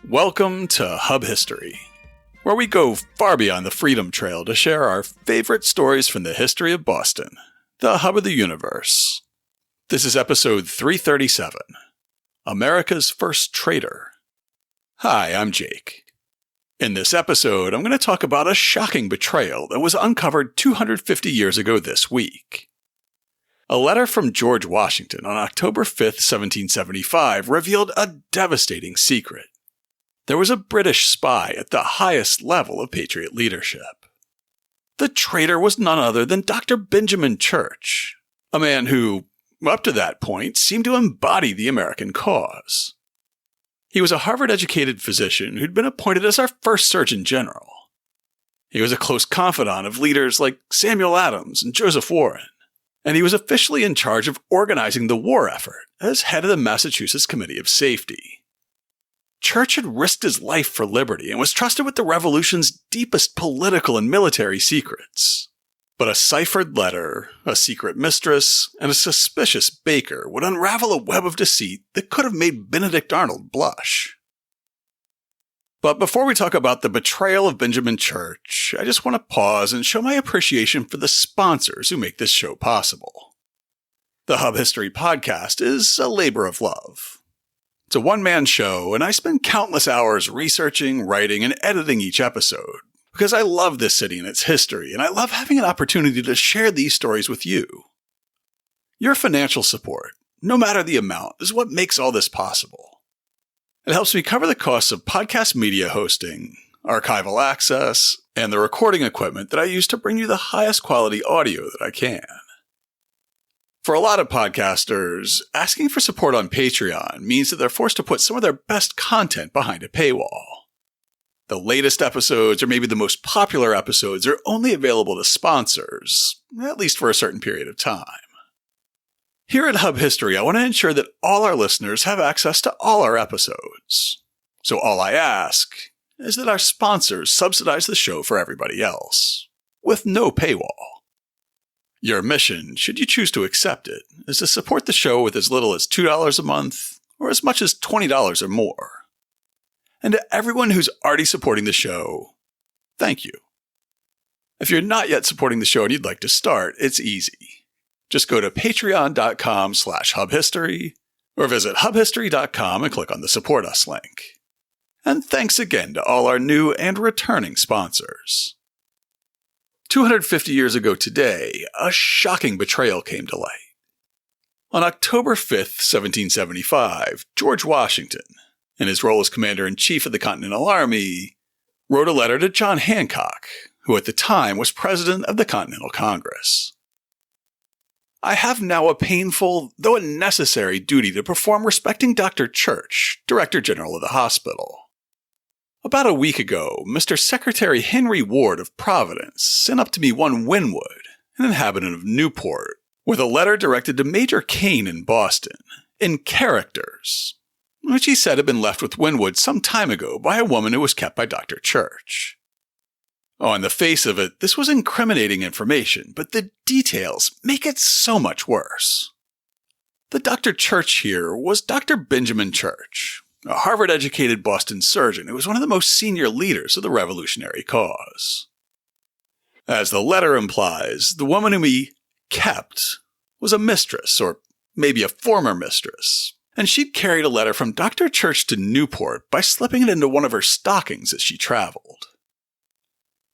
Welcome to Hub History, where we go far beyond the Freedom Trail to share our favorite stories from the history of Boston, the hub of the universe. This is episode 337, America's First Traitor. Hi, I'm Jake. In this episode, I'm going to talk about a shocking betrayal that was uncovered 250 years ago this week. A letter from George Washington on October 5th, 1775 revealed a devastating secret. There was a British spy at the highest level of patriot leadership. The traitor was none other than Dr. Benjamin Church, a man who, up to that point, seemed to embody the American cause. He was a Harvard-educated physician who'd been appointed as our first Surgeon General. He was a close confidant of leaders like Samuel Adams and Joseph Warren, and he was officially in charge of organizing the war effort as head of the Massachusetts Committee of Safety. Church had risked his life for liberty and was trusted with the Revolution's deepest political and military secrets. But a ciphered letter, a secret mistress, and a suspicious baker would unravel a web of deceit that could have made Benedict Arnold blush. But before we talk about the betrayal of Benjamin Church, I just want to pause and show my appreciation for the sponsors who make this show possible. The Hub History podcast is a labor of love. It's a one-man show, and I spend countless hours researching, writing, and editing each episode, because I love this city and its history, and I love having an opportunity to share these stories with you. Your financial support, no matter the amount, is what makes all this possible. It helps me cover the costs of podcast media hosting, archival access, and the recording equipment that I use to bring you the highest quality audio that I can. For a lot of podcasters, asking for support on Patreon means that they're forced to put some of their best content behind a paywall. The latest episodes, or maybe the most popular episodes, are only available to sponsors, at least for a certain period of time. Here at Hub History, I want to ensure that all our listeners have access to all our episodes. So all I ask is that our sponsors subsidize the show for everybody else, with no paywall. Your mission, should you choose to accept it, is to support the show with as little as $2 a month, or as much as $20 or more. And to everyone who's already supporting the show, thank you. If you're not yet supporting the show and you'd like to start, it's easy. Just go to patreon.com/hubhistory, or visit hubhistory.com and click on the Support Us link. And thanks again to all our new and returning sponsors. 250 years ago today, a shocking betrayal came to light. On October 5th, 1775, George Washington, in his role as Commander-in-Chief of the Continental Army, wrote a letter to John Hancock, who at the time was President of the Continental Congress. I have now a painful, though a necessary, duty to perform respecting Dr. Church, Director General of the hospital. About a week ago, Mr. Secretary Henry Ward of Providence sent up to me one Winwood, an inhabitant of Newport, with a letter directed to Major Kane in Boston, in characters, which he said had been left with Winwood some time ago by a woman who was kept by Dr. Church. On the face of it, this was incriminating information, but the details make it so much worse. The Dr. Church here was Dr. Benjamin Church, a Harvard-educated Boston surgeon who was one of the most senior leaders of the revolutionary cause. As the letter implies, the woman whom he kept was a mistress, or maybe a former mistress, and she'd carried a letter from Dr. Church to Newport by slipping it into one of her stockings as she traveled.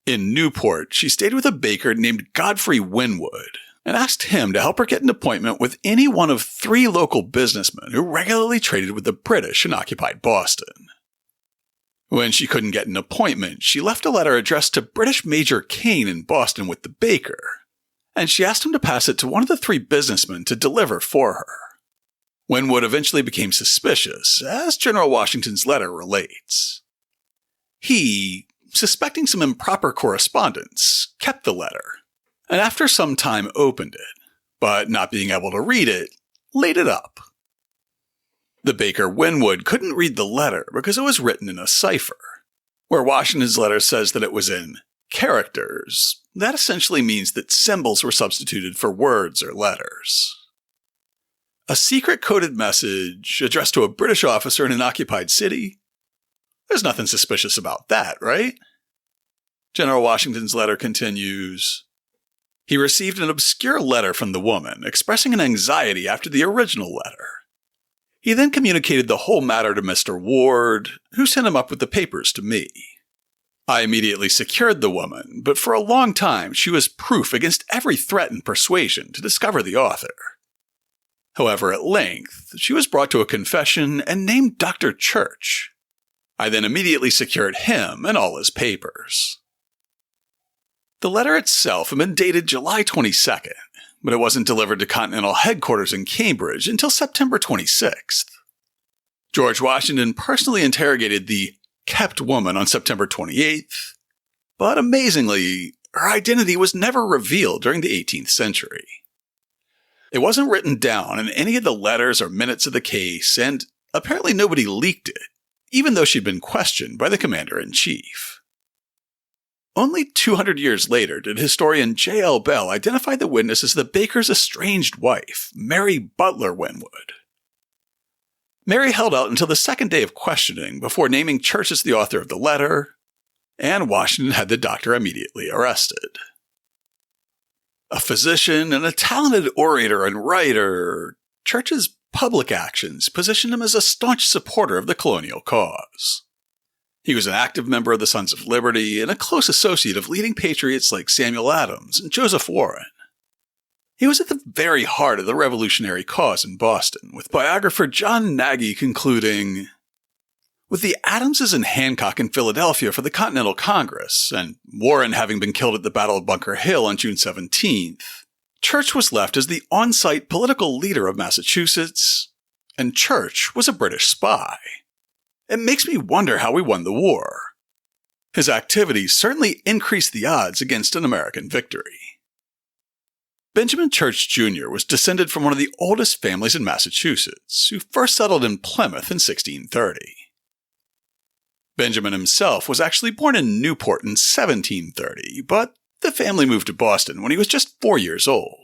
In Newport, she stayed with a baker named Godfrey Winwood, and asked him to help her get an appointment with any one of 3 local businessmen who regularly traded with the British and occupied Boston. When she couldn't get an appointment, she left a letter addressed to British Major Kane in Boston with the baker, and she asked him to pass it to one of the 3 businessmen to deliver for her. Winwood eventually became suspicious, as General Washington's letter relates. He, suspecting some improper correspondence, kept the letter, and after some time opened it, but not being able to read it, laid it up. The baker Winwood couldn't read the letter because it was written in a cipher. Where Washington's letter says that it was in characters, that essentially means that symbols were substituted for words or letters. A secret coded message addressed to a British officer in an occupied city? There's nothing suspicious about that, right? General Washington's letter continues. He received an obscure letter from the woman expressing an anxiety after the original letter. He then communicated the whole matter to Mr. Ward, who sent him up with the papers to me. I immediately secured the woman, but for a long time she was proof against every threat and persuasion to discover the author. However, at length, she was brought to a confession and named Dr. Church. I then immediately secured him and all his papers. The letter itself had been dated July 22nd, but it wasn't delivered to Continental headquarters in Cambridge until September 26th. George Washington personally interrogated the kept woman on September 28th, but amazingly, her identity was never revealed during the 18th century. It wasn't written down in any of the letters or minutes of the case, and apparently nobody leaked it, even though she'd been questioned by the commander-in-chief. Only 200 years later did historian J.L. Bell identify the witness as the baker's estranged wife, Mary Butler Winwood. Mary held out until the second day of questioning before naming Church as the author of the letter, and Washington had the doctor immediately arrested. A physician and a talented orator and writer, Church's public actions positioned him as a staunch supporter of the colonial cause. He was an active member of the Sons of Liberty and a close associate of leading patriots like Samuel Adams and Joseph Warren. He was at the very heart of the revolutionary cause in Boston, with biographer John Nagy concluding, with the Adamses and Hancock in Philadelphia for the Continental Congress, and Warren having been killed at the Battle of Bunker Hill on June 17th, Church was left as the on-site political leader of Massachusetts, and Church was a British spy. It makes me wonder how we won the war. His activities certainly increased the odds against an American victory. Benjamin Church Jr. was descended from one of the oldest families in Massachusetts, who first settled in Plymouth in 1630. Benjamin himself was actually born in Newport in 1730, but the family moved to Boston when he was just 4 years old.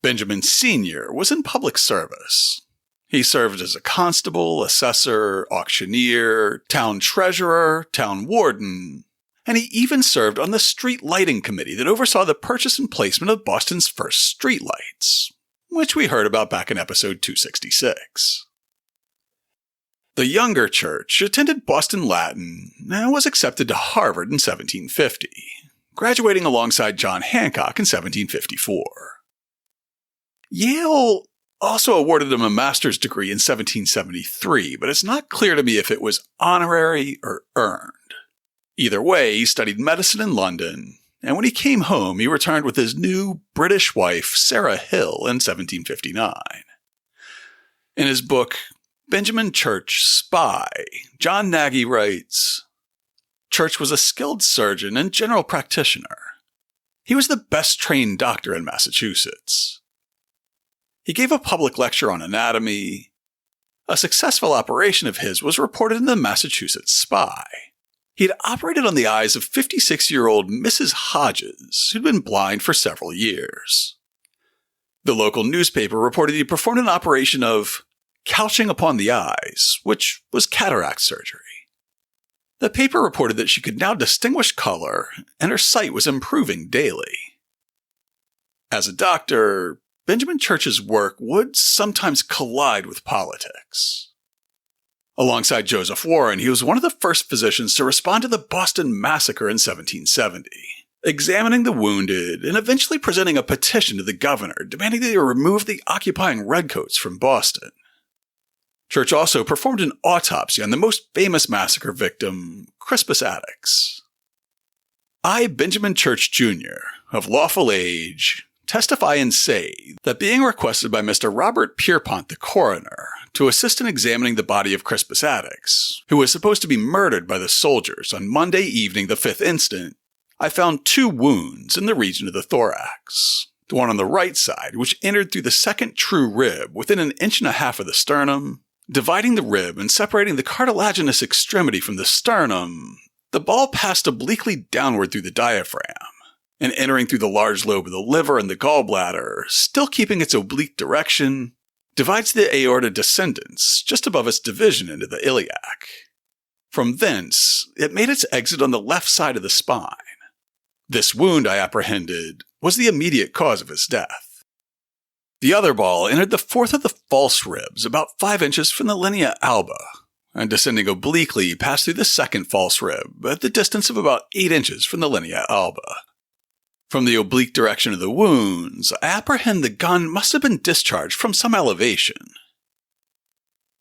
Benjamin Sr. was in public service. He served as a constable, assessor, auctioneer, town treasurer, town warden, and he even served on the street lighting committee that oversaw the purchase and placement of Boston's first streetlights, which we heard about back in episode 266. The younger Church attended Boston Latin and was accepted to Harvard in 1750, graduating alongside John Hancock in 1754. Yale also awarded him a master's degree in 1773, but it's not clear to me if it was honorary or earned. Either way, he studied medicine in London, and when he came home, he returned with his new British wife, Sarah Hill, in 1759. In his book, Benjamin Church, Spy, John Nagy writes, Church was a skilled surgeon and general practitioner. He was the best trained doctor in Massachusetts. He gave a public lecture on anatomy. A successful operation of his was reported in the Massachusetts Spy. He had operated on the eyes of 56-year-old Mrs. Hodges, who'd been blind for several years. The local newspaper reported he performed an operation of couching upon the eyes, which was cataract surgery. The paper reported that she could now distinguish color, and her sight was improving daily. As a doctor, Benjamin Church's work would sometimes collide with politics. Alongside Joseph Warren, he was one of the first physicians to respond to the Boston Massacre in 1770, examining the wounded and eventually presenting a petition to the governor demanding that they remove the occupying redcoats from Boston. Church also performed an autopsy on the most famous massacre victim, Crispus Attucks. I, Benjamin Church Jr., of lawful age, testify and say that being requested by Mr. Robert Pierpont, the coroner, to assist in examining the body of Crispus Attucks, who was supposed to be murdered by the soldiers on Monday evening the 5th instant, I found 2 wounds in the region of the thorax. The one on the right side, which entered through the second true rib within 1.5 inches of the sternum, dividing the rib and separating the cartilaginous extremity from the sternum. The ball passed obliquely downward through the diaphragm, and entering through the large lobe of the liver and the gallbladder, still keeping its oblique direction, divides the aorta descendens just above its division into the iliac. From thence, it made its exit on the left side of the spine. This wound, I apprehended, was the immediate cause of his death. The other ball entered the fourth of the false ribs, about 5 inches from the linea alba, and descending obliquely passed through the second false rib at the distance of about 8 inches from the linea alba. From the oblique direction of the wounds, I apprehend the gun must have been discharged from some elevation.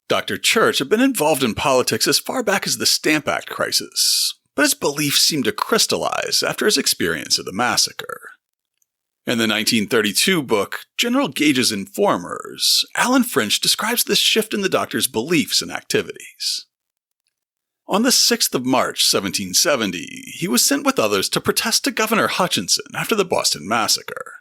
Dr. Church had been involved in politics as far back as the Stamp Act crisis, but his beliefs seemed to crystallize after his experience of the massacre. In the 1932 book, General Gage's Informers, Alan French describes this shift in the doctor's beliefs and activities. On the 6th of March, 1770, he was sent with others to protest to Governor Hutchinson after the Boston Massacre.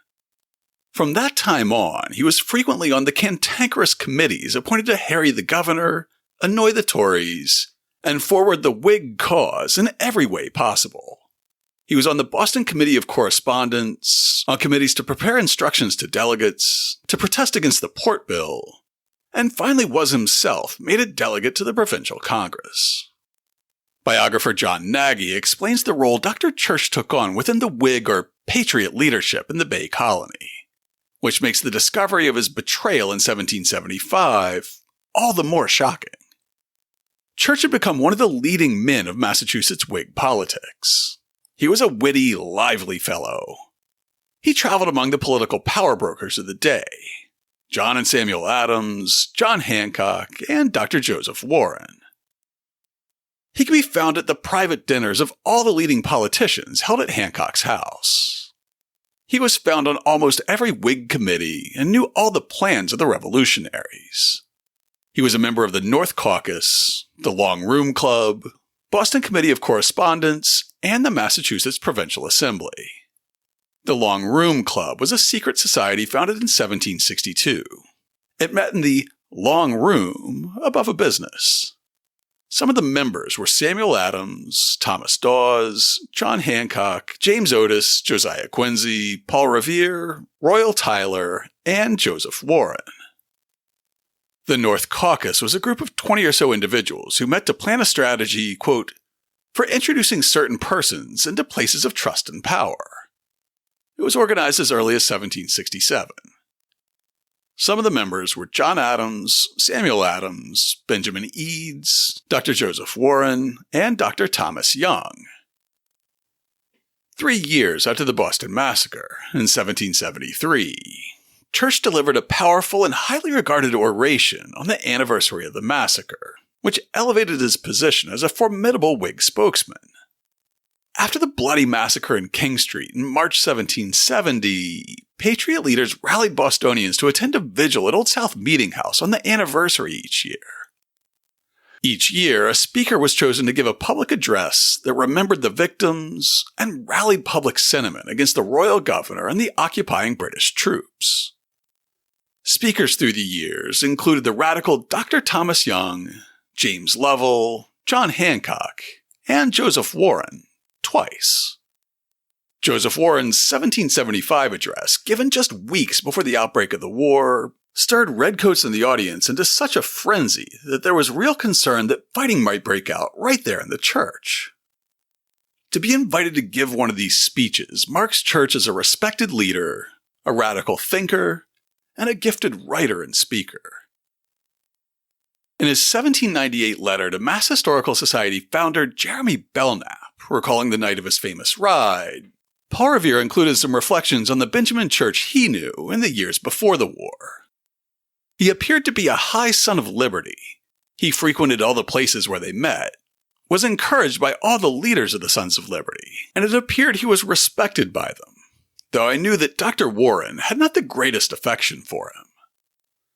From that time on, he was frequently on the cantankerous committees appointed to harry the governor, annoy the Tories, and forward the Whig cause in every way possible. He was on the Boston Committee of Correspondence, on committees to prepare instructions to delegates, to protest against the Port Bill, and finally was himself made a delegate to the Provincial Congress. Biographer John Nagy explains the role Dr. Church took on within the Whig or patriot leadership in the Bay Colony, which makes the discovery of his betrayal in 1775 all the more shocking. Church had become one of the leading men of Massachusetts Whig politics. He was a witty, lively fellow. He traveled among the political power brokers of the day, John and Samuel Adams, John Hancock, and Dr. Joseph Warren. He could be found at the private dinners of all the leading politicians held at Hancock's house. He was found on almost every Whig committee and knew all the plans of the revolutionaries. He was a member of the North Caucus, the Long Room Club, Boston Committee of Correspondence, and the Massachusetts Provincial Assembly. The Long Room Club was a secret society founded in 1762. It met in the Long Room above a business. Some of the members were Samuel Adams, Thomas Dawes, John Hancock, James Otis, Josiah Quincy, Paul Revere, Royal Tyler, and Joseph Warren. The North Caucus was a group of 20 or so individuals who met to plan a strategy, quote, for introducing certain persons into places of trust and power. It was organized as early as 1767. Some of the members were John Adams, Samuel Adams, Benjamin Eads, Dr. Joseph Warren, and Dr. Thomas Young. 3 years after the Boston Massacre, in 1773, Church delivered a powerful and highly regarded oration on the anniversary of the massacre, which elevated his position as a formidable Whig spokesman. After the bloody massacre in King Street in March 1770, Patriot leaders rallied Bostonians to attend a vigil at Old South Meeting House on the anniversary each year. Each year, a speaker was chosen to give a public address that remembered the victims and rallied public sentiment against the royal governor and the occupying British troops. Speakers through the years included the radical Dr. Thomas Young, James Lovell, John Hancock, and Joseph Warren, twice. Joseph Warren's 1775 address, given just weeks before the outbreak of the war, stirred redcoats in the audience into such a frenzy that there was real concern that fighting might break out right there in the church. To be invited to give one of these speeches marks Church as a respected leader, a radical thinker, and a gifted writer and speaker. In his 1798 letter to Mass Historical Society founder Jeremy Belknap, recalling the night of his famous ride, Paul Revere included some reflections on the Benjamin Church he knew in the years before the war. He appeared to be a high son of liberty. He frequented all the places where they met, was encouraged by all the leaders of the Sons of Liberty, and it appeared he was respected by them, though I knew that Dr. Warren had not the greatest affection for him.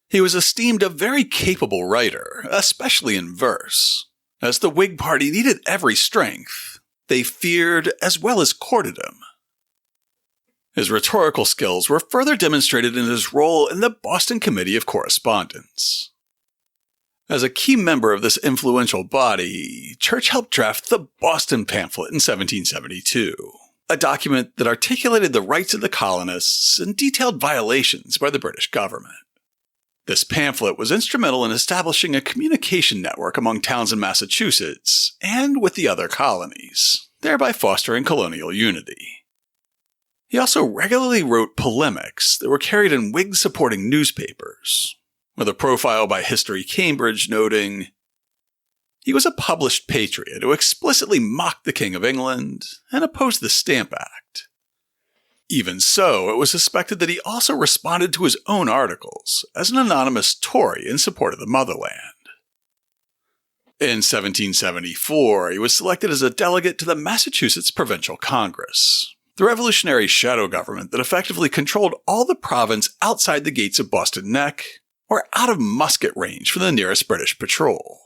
He was esteemed a very capable writer, especially in verse. As the Whig Party needed every strength, they feared as well as courted him. His rhetorical skills were further demonstrated in his role in the Boston Committee of Correspondence. As a key member of this influential body, Church helped draft the Boston Pamphlet in 1772, a document that articulated the rights of the colonists and detailed violations by the British government. This pamphlet was instrumental in establishing a communication network among towns in Massachusetts and with the other colonies, thereby fostering colonial unity. He also regularly wrote polemics that were carried in Whig-supporting newspapers, with a profile by History Cambridge noting, "He was a published patriot who explicitly mocked the King of England and opposed the Stamp Act." Even so, it was suspected that he also responded to his own articles as an anonymous Tory in support of the motherland. In 1774, he was selected as a delegate to the Massachusetts Provincial Congress, the revolutionary shadow government that effectively controlled all the province outside the gates of Boston Neck or out of musket range from the nearest British patrol.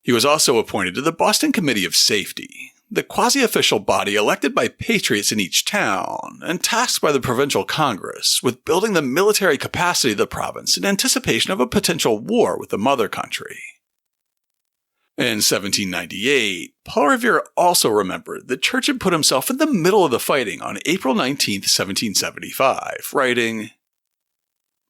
He was also appointed to the Boston Committee of Safety, the quasi-official body elected by patriots in each town and tasked by the Provincial Congress with building the military capacity of the province in anticipation of a potential war with the mother country. In 1798, Paul Revere also remembered that Church had put himself in the middle of the fighting on April 19, 1775, writing,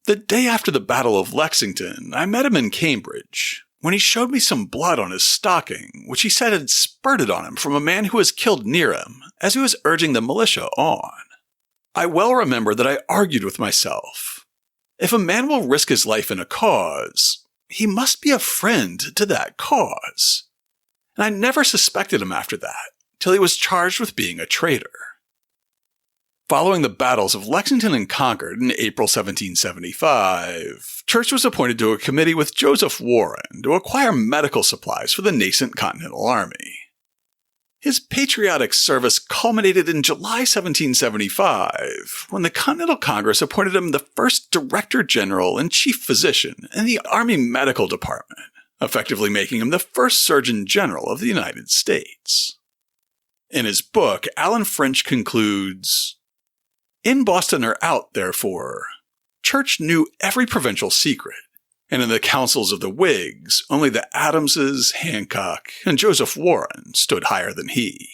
"The day after the Battle of Lexington, I met him in Cambridge, when he showed me some blood on his stocking, which he said had spurted on him from a man who was killed near him as he was urging the militia on. I well remember that I argued with myself, if a man will risk his life in a cause, he must be a friend to that cause. And I never suspected him after that, till he was charged with being a traitor." Following the battles of Lexington and Concord in April 1775, Church was appointed to a committee with Joseph Warren to acquire medical supplies for the nascent Continental Army. His patriotic service culminated in July 1775, when the Continental Congress appointed him the first Director General and Chief Physician in the Army Medical Department, effectively making him the first Surgeon General of the United States. In his book, Alan French concludes, "In Boston or out, therefore, Church knew every provincial secret, and in the councils of the Whigs, only the Adamses, Hancock, and Joseph Warren stood higher than he."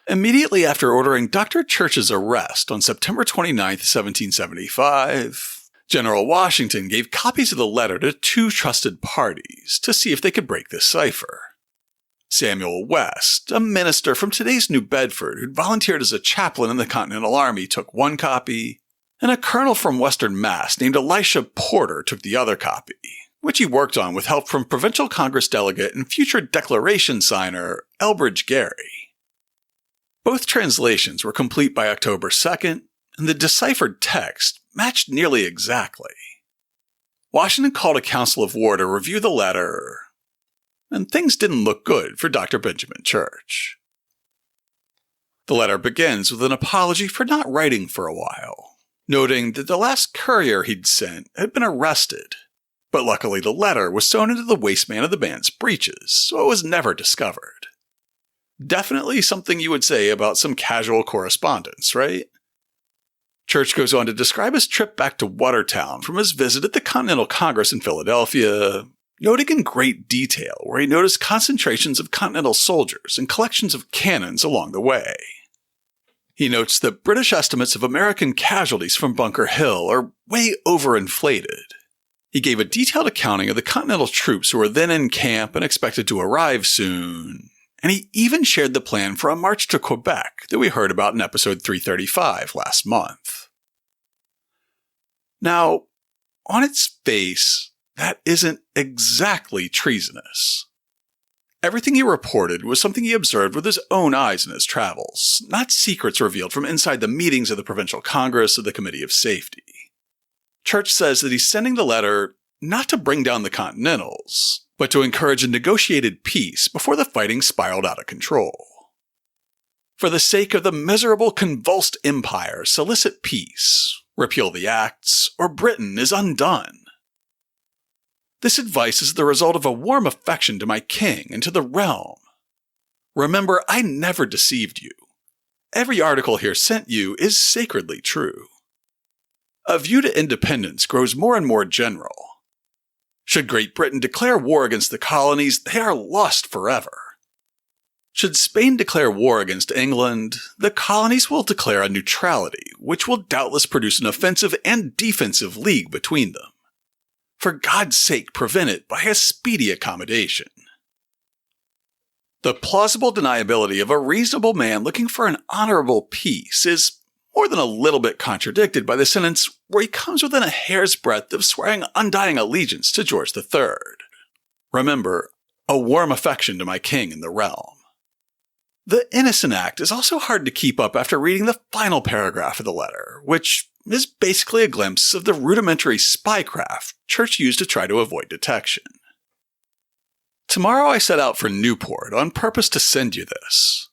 Immediately after ordering Dr. Church's arrest on September 29, 1775, General Washington gave copies of the letter to two trusted parties to see if they could break the cipher. Samuel West, a minister from today's New Bedford who'd volunteered as a chaplain in the Continental Army, took one copy, and a colonel from Western Mass named Elisha Porter took the other copy, which he worked on with help from Provincial Congress delegate and future Declaration signer Elbridge Gerry. Both translations were complete by October 2nd, and the deciphered text matched nearly exactly. Washington called a council of war to review the letter, and things didn't look good for Dr. Benjamin Church. The letter begins with an apology for not writing for a while, noting that the last courier he'd sent had been arrested, but luckily the letter was sewn into the waistband of the band's breeches, so it was never discovered. Definitely something you would say about some casual correspondence, right? Church goes on to describe his trip back to Watertown from his visit at the Continental Congress in Philadelphia, noting in great detail where he noticed concentrations of Continental soldiers and collections of cannons along the way. He notes that British estimates of American casualties from Bunker Hill are way overinflated. He gave a detailed accounting of the Continental troops who were then in camp and expected to arrive soon, and he even shared the plan for a march to Quebec that we heard about in episode 335 last month. Now, on its face, that isn't exactly treasonous. Everything he reported was something he observed with his own eyes in his travels, not secrets revealed from inside the meetings of the Provincial Congress or the Committee of Safety. Church says that he's sending the letter not to bring down the Continentals, but to encourage a negotiated peace before the fighting spiraled out of control. For the sake of the miserable convulsed empire, solicit peace, repeal the acts, or Britain is undone. This advice is the result of a warm affection to my king and to the realm. Remember, I never deceived you. Every article here sent you is sacredly true. A view to independence grows more and more general. Should Great Britain declare war against the colonies, they are lost forever. Should Spain declare war against England, the colonies will declare a neutrality, which will doubtless produce an offensive and defensive league between them. For God's sake, prevent it by a speedy accommodation. The plausible deniability of a reasonable man looking for an honorable peace is more than a little bit contradicted by the sentence where he comes within a hair's breadth of swearing undying allegiance to George III. Remember, a warm affection to my king in the realm. The innocent act is also hard to keep up after reading the final paragraph of the letter, which is basically a glimpse of the rudimentary spycraft Church used to try to avoid detection. Tomorrow I set out for Newport on purpose to send you this.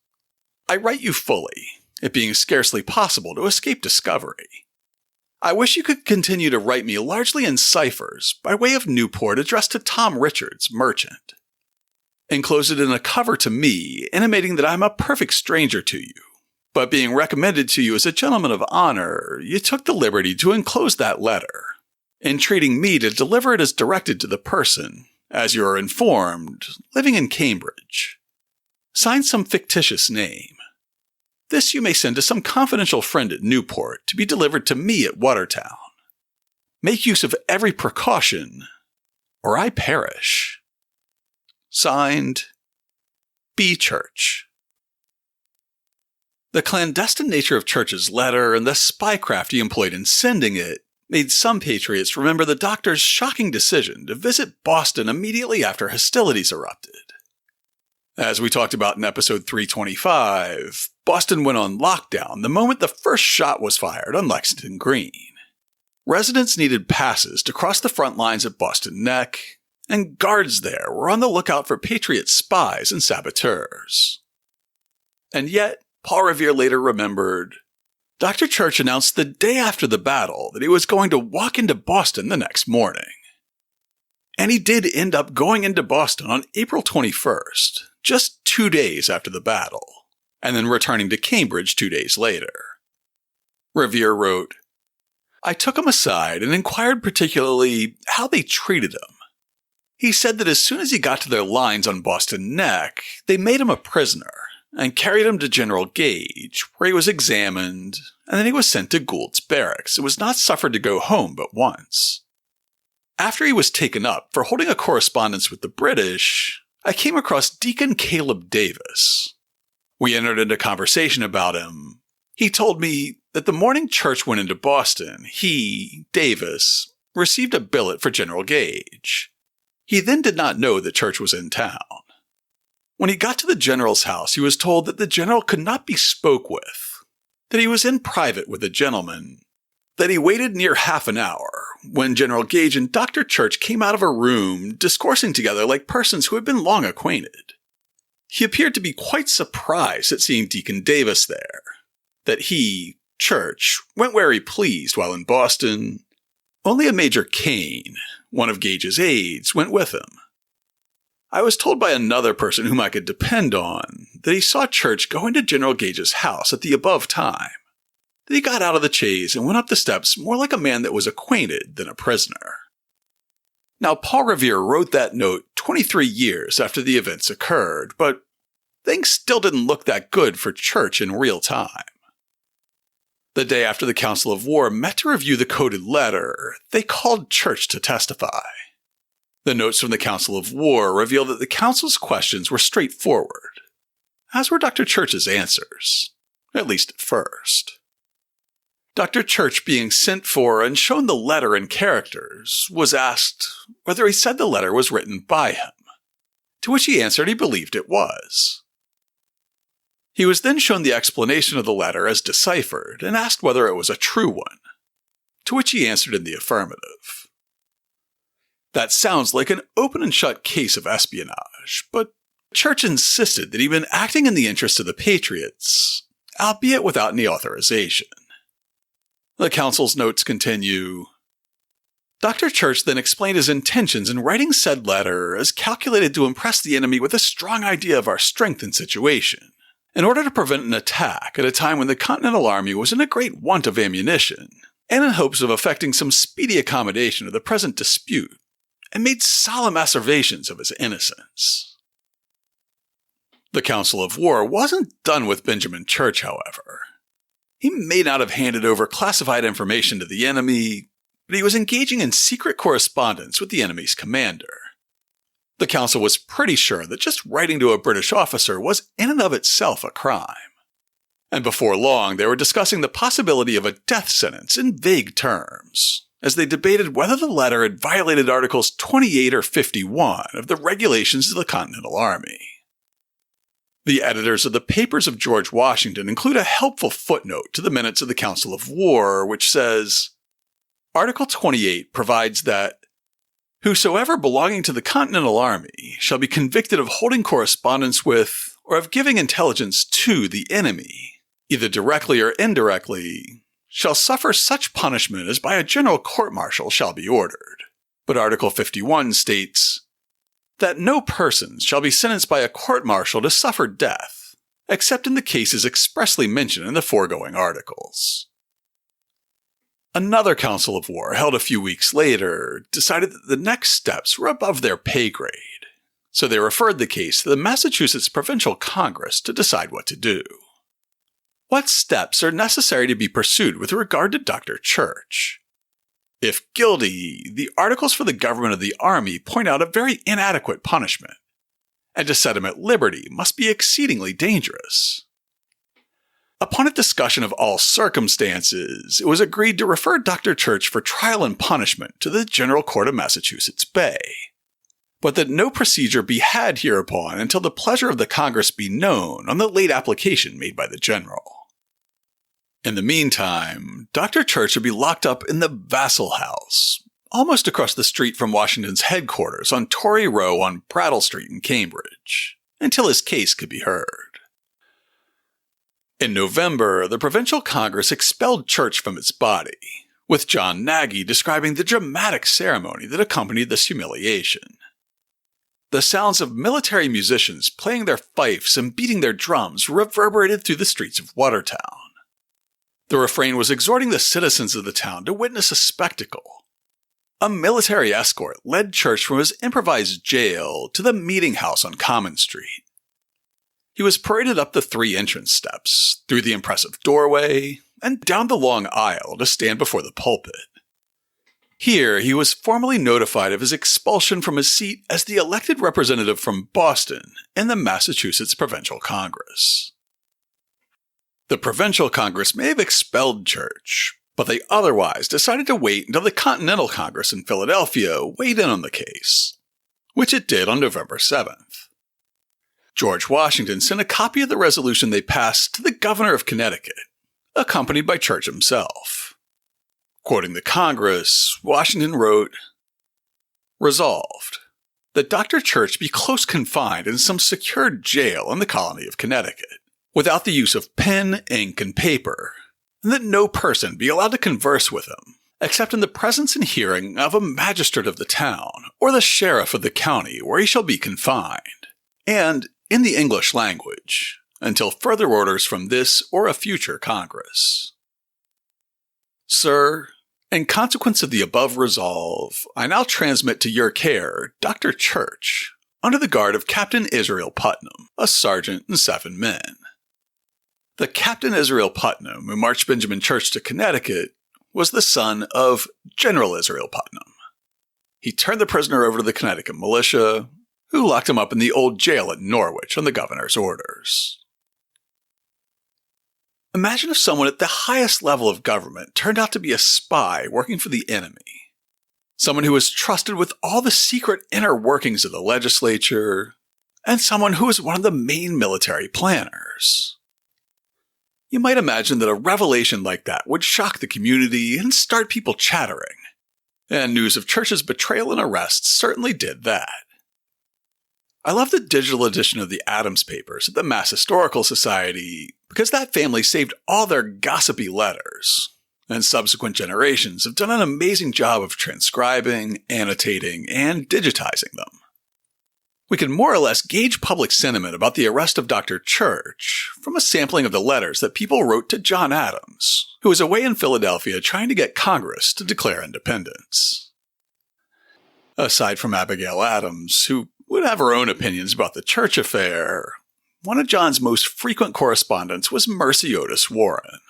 I write you fully, it being scarcely possible to escape discovery. I wish you could continue to write me largely in ciphers by way of Newport addressed to Tom Richards, merchant. Enclose it in a cover to me, intimating that I am a perfect stranger to you. But being recommended to you as a gentleman of honor, you took the liberty to enclose that letter, entreating me to deliver it as directed to the person, as you are informed, living in Cambridge. Sign some fictitious name. This you may send to some confidential friend at Newport to be delivered to me at Watertown. Make use of every precaution, or I perish. Signed, B. Church. The clandestine nature of Church's letter and the spycraft he employed in sending it made some patriots remember the doctor's shocking decision to visit Boston immediately after hostilities erupted. As we talked about in episode 325, Boston went on lockdown the moment the first shot was fired on Lexington Green. Residents needed passes to cross the front lines at Boston Neck, and guards there were on the lookout for Patriot spies and saboteurs. And yet, Paul Revere later remembered, Dr. Church announced the day after the battle that he was going to walk into Boston the next morning. And he did end up going into Boston on April 21st, just 2 days after the battle, and then returning to Cambridge 2 days later. Revere wrote, I took him aside and inquired particularly how they treated him. He said that as soon as he got to their lines on Boston Neck, they made him a prisoner and carried him to General Gage, where he was examined, and then he was sent to Gould's barracks and was not suffered to go home but once. After he was taken up for holding a correspondence with the British, I came across Deacon Caleb Davis. We entered into conversation about him. He told me that the morning Church went into Boston, he, Davis, received a billet for General Gage. He then did not know that Church was in town. When he got to the general's house, he was told that the general could not be spoke with, that he was in private with a gentleman, that he waited near half an hour when General Gage and Dr. Church came out of a room discoursing together like persons who had been long acquainted. He appeared to be quite surprised at seeing Deacon Davis there, that he, Church, went where he pleased while in Boston. Only a Major Kane, one of Gage's aides, went with him. I was told by another person whom I could depend on that he saw Church go into General Gage's house at the above time, that he got out of the chaise and went up the steps more like a man that was acquainted than a prisoner. Now, Paul Revere wrote that note 23 years after the events occurred, but things still didn't look that good for Church in real time. The day after the Council of War met to review the coded letter, they called Church to testify. The notes from the Council of War reveal that the Council's questions were straightforward, as were Dr. Church's answers, at least at first. Dr. Church, being sent for and shown the letter in characters, was asked whether he said the letter was written by him, to which he answered he believed it was. He was then shown the explanation of the letter as deciphered and asked whether it was a true one, to which he answered in the affirmative. That sounds like an open and shut case of espionage, but Church insisted that he'd been acting in the interest of the Patriots, albeit without any authorization. The Council's notes continue, Dr. Church then explained his intentions in writing said letter as calculated to impress the enemy with a strong idea of our strength and situation, in order to prevent an attack at a time when the Continental Army was in a great want of ammunition, and in hopes of effecting some speedy accommodation of the present dispute, and made solemn asseverations of his innocence. The Council of War wasn't done with Benjamin Church, however. He may not have handed over classified information to the enemy, but he was engaging in secret correspondence with the enemy's commander. The council was pretty sure that just writing to a British officer was in and of itself a crime. And before long, they were discussing the possibility of a death sentence in vague terms, as they debated whether the letter had violated Articles 28 or 51 of the Regulations of the Continental Army. The editors of the Papers of George Washington include a helpful footnote to the minutes of the Council of War, which says, Article 28 provides that whosoever belonging to the Continental Army shall be convicted of holding correspondence with or of giving intelligence to the enemy, either directly or indirectly, shall suffer such punishment as by a general court-martial shall be ordered. But Article 51 states that no persons shall be sentenced by a court-martial to suffer death, except in the cases expressly mentioned in the foregoing articles. Another Council of War, held a few weeks later, decided that the next steps were above their pay grade, so they referred the case to the Massachusetts Provincial Congress to decide what to do. What steps are necessary to be pursued with regard to Dr. Church? If guilty, the Articles for the Government of the Army point out a very inadequate punishment, and to set him at liberty must be exceedingly dangerous. Upon a discussion of all circumstances, it was agreed to refer Dr. Church for trial and punishment to the General Court of Massachusetts Bay, but that no procedure be had hereupon until the pleasure of the Congress be known on the late application made by the General. In the meantime, Dr. Church would be locked up in the Vassal House, almost across the street from Washington's headquarters on Tory Row on Brattle Street in Cambridge, until his case could be heard. In November, the Provincial Congress expelled Church from its body, with John Nagy describing the dramatic ceremony that accompanied this humiliation. The sounds of military musicians playing their fifes and beating their drums reverberated through the streets of Watertown. The refrain was exhorting the citizens of the town to witness a spectacle. A military escort led Church from his improvised jail to the meeting house on Common Street. He was paraded up the 3 entrance steps, through the impressive doorway, and down the long aisle to stand before the pulpit. Here, he was formally notified of his expulsion from his seat as the elected representative from Boston in the Massachusetts Provincial Congress. The Provincial Congress may have expelled Church, but they otherwise decided to wait until the Continental Congress in Philadelphia weighed in on the case, which it did on November 7th. George Washington sent a copy of the resolution they passed to the governor of Connecticut, accompanied by Church himself. Quoting the Congress, Washington wrote, "Resolved, that Dr. Church be close confined in some secured jail in the colony of Connecticut, without the use of pen, ink, and paper, and that no person be allowed to converse with him, except in the presence and hearing of a magistrate of the town, or the sheriff of the county where he shall be confined, and in the English language, until further orders from this or a future Congress. Sir, in consequence of the above resolve, I now transmit to your care Dr. Church, under the guard of Captain Israel Putnam, a sergeant and 7 men. The Captain Israel Putnam, who marched Benjamin Church to Connecticut, was the son of General Israel Putnam. He turned the prisoner over to the Connecticut militia, who locked him up in the old jail at Norwich on the governor's orders. Imagine if someone at the highest level of government turned out to be a spy working for the enemy. Someone who was trusted with all the secret inner workings of the legislature, and someone who was one of the main military planners. You might imagine that a revelation like that would shock the community and start people chattering, and news of Church's betrayal and arrest certainly did that. I love the digital edition of the Adams Papers at the Mass Historical Society because that family saved all their gossipy letters, and subsequent generations have done an amazing job of transcribing, annotating, and digitizing them. We can more or less gauge public sentiment about the arrest of Dr. Church from a sampling of the letters that people wrote to John Adams, who was away in Philadelphia trying to get Congress to declare independence. Aside from Abigail Adams, who would have her own opinions about the Church affair, one of John's most frequent correspondents was Mercy Otis Warren,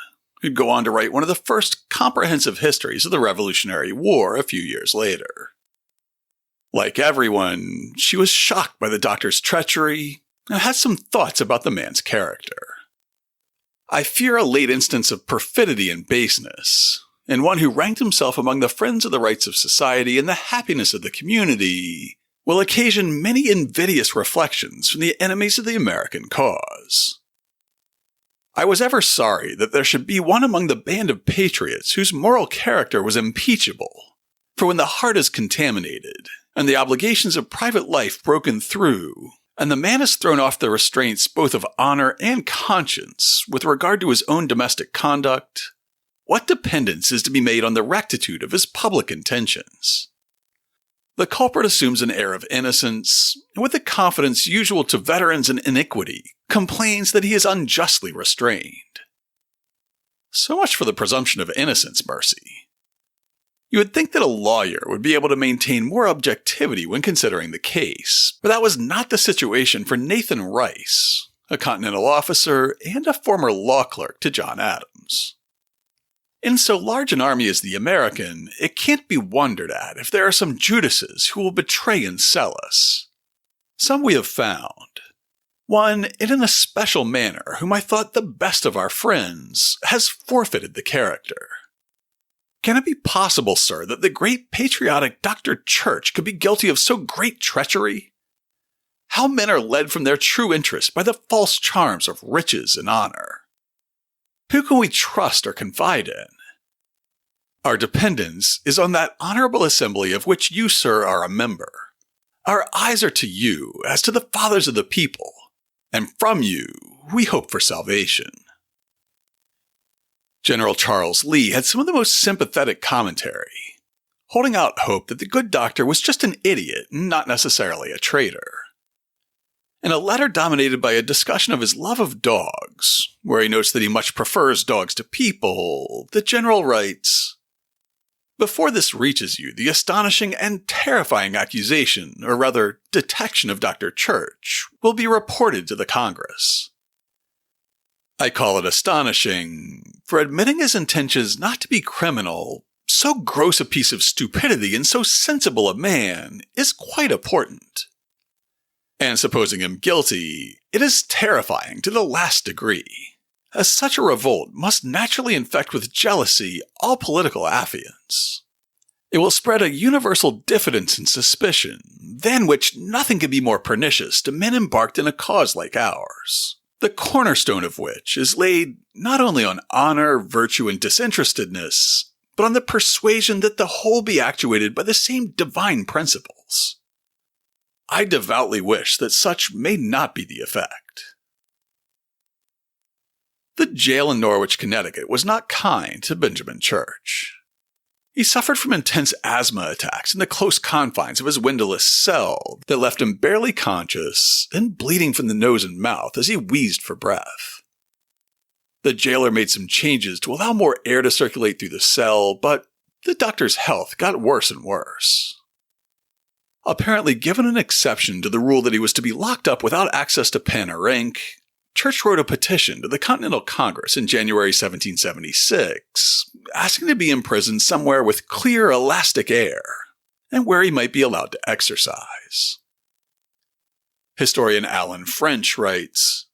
who'd go on to write one of the first comprehensive histories of the Revolutionary War a few years later. Like everyone, she was shocked by the doctor's treachery and had some thoughts about the man's character. I fear a late instance of perfidy and baseness, and one who ranked himself among the friends of the rights of society and the happiness of the community will occasion many invidious reflections from the enemies of the American cause. I was ever sorry that there should be one among the band of patriots whose moral character was impeachable, for when the heart is contaminated, and the obligations of private life broken through, and the man is thrown off the restraints both of honor and conscience with regard to his own domestic conduct, what dependence is to be made on the rectitude of his public intentions? The culprit assumes an air of innocence, and with the confidence usual to veterans in iniquity, complains that he is unjustly restrained. So much for the presumption of innocence, Mercy. You would think that a lawyer would be able to maintain more objectivity when considering the case, but that was not the situation for Nathan Rice, a Continental officer and a former law clerk to John Adams. In so large an army as the American, it can't be wondered at if there are some Judases who will betray and sell us. Some we have found. One, in an especial manner, whom I thought the best of our friends, has forfeited the character. Can it be possible, sir, that the great patriotic Dr. Church could be guilty of so great treachery? How men are led from their true interest by the false charms of riches and honor. Who can we trust or confide in? Our dependence is on that honorable assembly of which you, sir, are a member. Our eyes are to you as to the fathers of the people, and from you we hope for salvation. General Charles Lee had some of the most sympathetic commentary, holding out hope that the good doctor was just an idiot and not necessarily a traitor. In a letter dominated by a discussion of his love of dogs, where he notes that he much prefers dogs to people, the general writes, "Before this reaches you, the astonishing and terrifying accusation, or rather detection of Dr. Church, will be reported to the Congress. I call it astonishing, for admitting his intentions not to be criminal, so gross a piece of stupidity in so sensible a man is quite important. And supposing him guilty, it is terrifying to the last degree, as such a revolt must naturally infect with jealousy all political affiants. It will spread a universal diffidence and suspicion, than which nothing can be more pernicious to men embarked in a cause like ours, the cornerstone of which is laid not only on honor, virtue, and disinterestedness, but on the persuasion that the whole be actuated by the same divine principles. I devoutly wish that such may not be the effect." The jail in Norwich, Connecticut was not kind to Benjamin Church. He suffered from intense asthma attacks in the close confines of his windowless cell that left him barely conscious and bleeding from the nose and mouth as he wheezed for breath. The jailer made some changes to allow more air to circulate through the cell, but the doctor's health got worse and worse. Apparently given an exception to the rule that he was to be locked up without access to pen or ink, Church wrote a petition to the Continental Congress in January 1776, asking to be imprisoned somewhere with clear, elastic air, and where he might be allowed to exercise. Historian Alan French writes,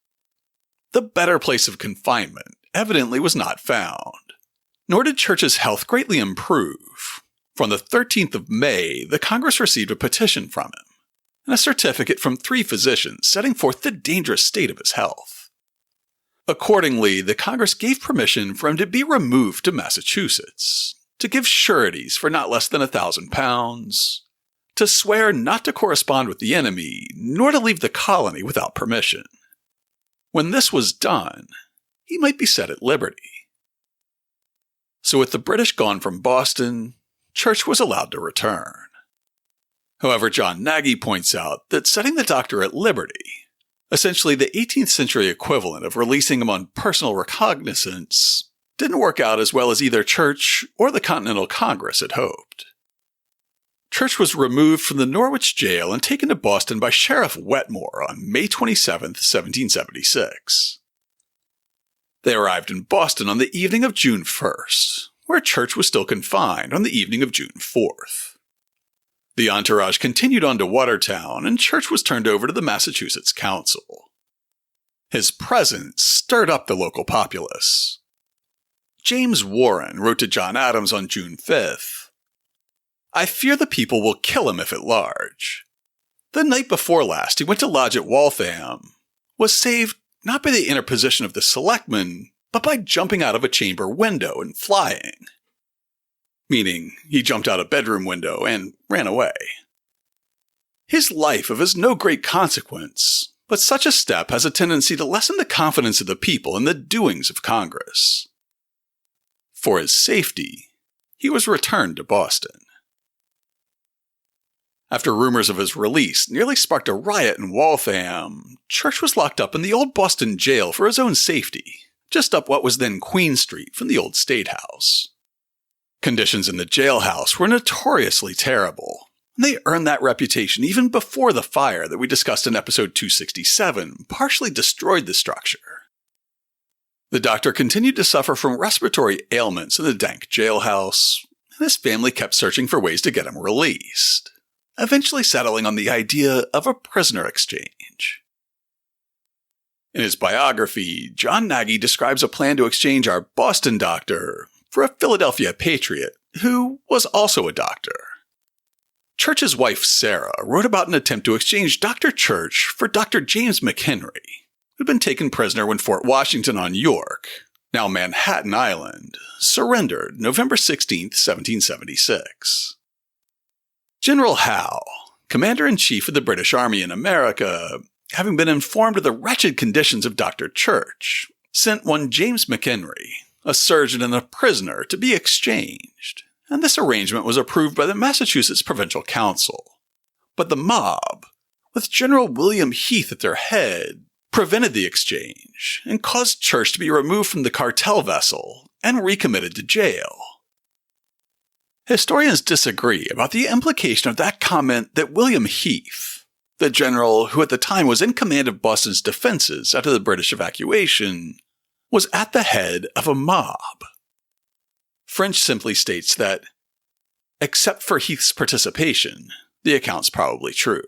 "The better place of confinement evidently was not found, nor did Church's health greatly improve. For on the 13th of May, the Congress received a petition from him, and a certificate from 3 physicians setting forth the dangerous state of his health. Accordingly, the Congress gave permission for him to be removed to Massachusetts, to give sureties for not less than £1,000, to swear not to correspond with the enemy, nor to leave the colony without permission. When this was done, he might be set at liberty." So with the British gone from Boston, Church was allowed to return. However, John Nagy points out that setting the doctor at liberty, essentially the 18th century equivalent of releasing him on personal recognizance, didn't work out as well as either Church or the Continental Congress had hoped. Church was removed from the Norwich jail and taken to Boston by Sheriff Wetmore on May 27, 1776. They arrived in Boston on the evening of June 1st, where Church was still confined on the evening of June 4th. The entourage continued on to Watertown, and Church was turned over to the Massachusetts Council. His presence stirred up the local populace. James Warren wrote to John Adams on June 5th, "I fear the people will kill him if at large. The night before last he went to lodge at Waltham, was saved not by the interposition of the selectmen, but by jumping out of a chamber window and flying." Meaning, he jumped out a bedroom window and ran away. His life is no great consequence, but such a step has a tendency to lessen the confidence of the people in the doings of Congress. For his safety, he was returned to Boston. After rumors of his release nearly sparked a riot in Waltham, Church was locked up in the old Boston jail for his own safety, just up what was then Queen Street from the old State House. Conditions in the jailhouse were notoriously terrible, and they earned that reputation even before the fire that we discussed in episode 267 partially destroyed the structure. The doctor continued to suffer from respiratory ailments in the dank jailhouse, and his family kept searching for ways to get him released, eventually settling on the idea of a prisoner exchange. In his biography, John Nagy describes a plan to exchange our Boston doctor for a Philadelphia patriot who was also a doctor. Church's wife Sarah wrote about an attempt to exchange Dr. Church for Dr. James McHenry, who'd been taken prisoner when Fort Washington on York, now Manhattan Island, surrendered November 16, 1776. General Howe, Commander-in-Chief of the British Army in America, having been informed of the wretched conditions of Dr. Church, sent one James McHenry, a surgeon and a prisoner, to be exchanged, and this arrangement was approved by the Massachusetts Provincial Council. But the mob, with General William Heath at their head, prevented the exchange and caused Church to be removed from the cartel vessel and recommitted to jail. Historians disagree about the implication of that comment that William Heath, the general who at the time was in command of Boston's defenses after the British evacuation, was at the head of a mob. French simply states that, except for Heath's participation, the account's probably true.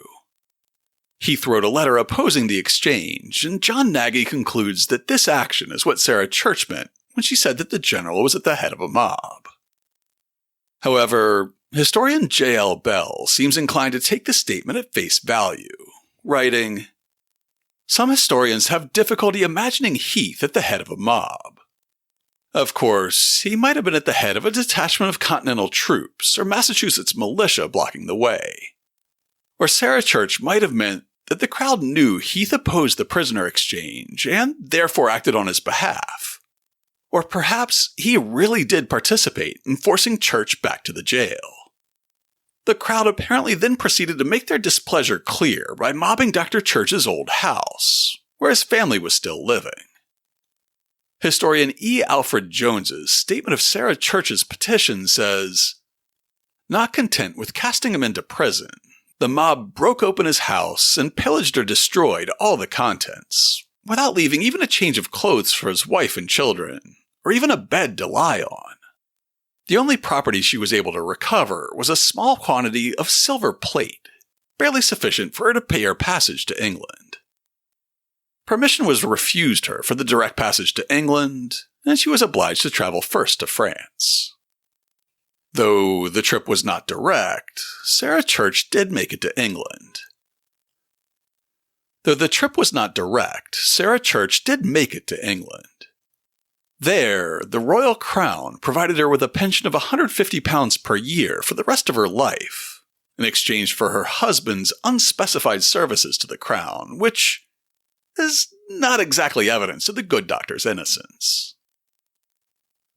Heath wrote a letter opposing the exchange, and John Nagy concludes that this action is what Sarah Church meant when she said that the general was at the head of a mob. However, historian J.L. Bell seems inclined to take the statement at face value, writing, "Some historians have difficulty imagining Heath at the head of a mob. Of course, he might have been at the head of a detachment of Continental troops or Massachusetts militia blocking the way. Or Sarah Church might have meant that the crowd knew Heath opposed the prisoner exchange and therefore acted on his behalf. Or perhaps he really did participate in forcing Church back to the jail. The crowd apparently then proceeded to make their displeasure clear by mobbing Dr. Church's old house, where his family was still living." Historian E. Alfred Jones's statement of Sarah Church's petition says, "Not content with casting him into prison, the mob broke open his house and pillaged or destroyed all the contents, without leaving even a change of clothes for his wife and children, or even a bed to lie on. The only property she was able to recover was a small quantity of silver plate, barely sufficient for her to pay her passage to England. Permission was refused her for the direct passage to England, and she was obliged to travel first to France. Though the trip was not direct, Sarah Church did make it to England. There, the royal crown provided her with a pension of £150 per year for the rest of her life, in exchange for her husband's unspecified services to the crown, which is not exactly evidence of the good doctor's innocence.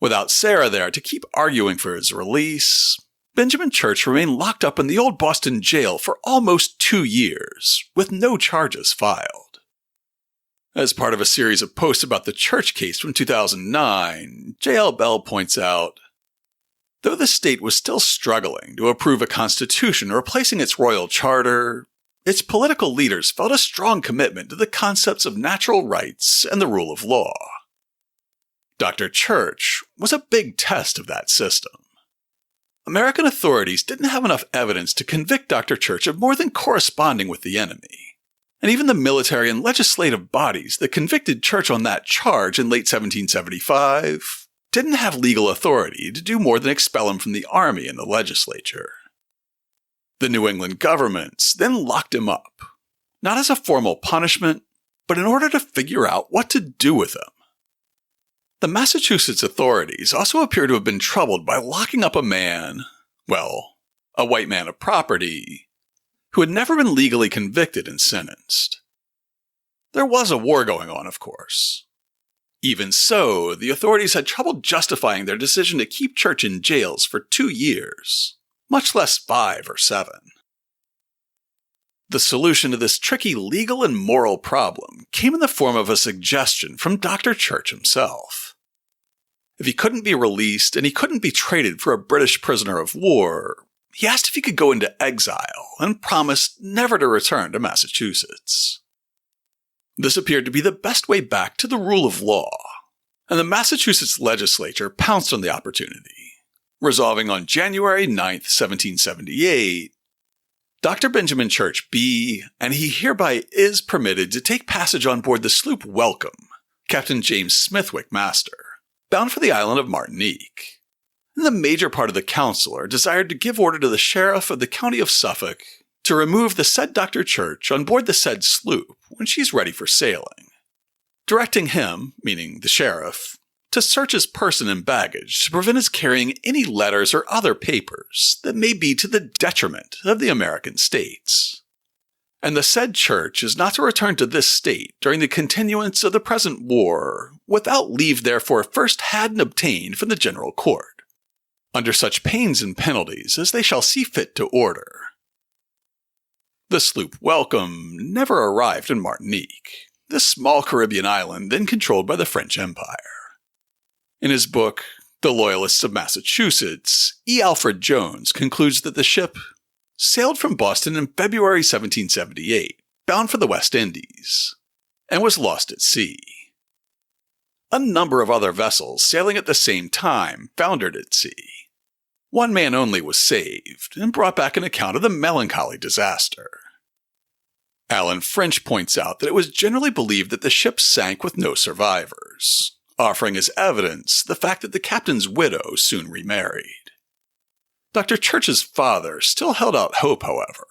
Without Sarah there to keep arguing for his release, Benjamin Church remained locked up in the old Boston jail for almost 2 years, with no charges filed. As part of a series of posts about the Church case from 2009, J.L. Bell points out, Though the state was still struggling to approve a constitution replacing its royal charter, its political leaders felt a strong commitment to the concepts of natural rights and the rule of law. Dr. Church was a big test of that system. American authorities didn't have enough evidence to convict Dr. Church of more than corresponding with the enemy, and even the military and legislative bodies that convicted Church on that charge in late 1775 didn't have legal authority to do more than expel him from the army and the legislature. The New England governments then locked him up, not as a formal punishment, but in order to figure out what to do with him. The Massachusetts authorities also appear to have been troubled by locking up a man, a white man of property, who had never been legally convicted and sentenced. There was a war going on, of course. Even so, the authorities had trouble justifying their decision to keep Church in jails for 2 years, much less 5 or 7. The solution to this tricky legal and moral problem came in the form of a suggestion from Dr. Church himself. If he couldn't be released and he couldn't be traded for a British prisoner of war, he asked if he could go into exile and promised never to return to Massachusetts. This appeared to be the best way back to the rule of law, and the Massachusetts legislature pounced on the opportunity, resolving on January 9, 1778, Dr. Benjamin Church be, and he hereby is permitted to take passage on board the sloop Welcome, Captain James Smithwick, master, bound for the island of Martinique. And the major part of the council desired to give order to the sheriff of the county of Suffolk to remove the said Dr. Church on board the said sloop when she's ready for sailing, directing him, meaning the sheriff, to search his person and baggage to prevent his carrying any letters or other papers that may be to the detriment of the American states. And the said Church is not to return to this state during the continuance of the present war, without leave therefore first had and obtained from the general court, under such pains and penalties as they shall see fit to order. The sloop Welcome never arrived in Martinique, this small Caribbean island then controlled by the French Empire. In his book, The Loyalists of Massachusetts, E. Alfred Jones concludes that the ship sailed from Boston in February 1778, bound for the West Indies, and was lost at sea. A number of other vessels sailing at the same time foundered at sea. One man only was saved and brought back an account of the melancholy disaster. Alan French points out that it was generally believed that the ship sank with no survivors, offering as evidence the fact that the captain's widow soon remarried. Dr. Church's father still held out hope, however,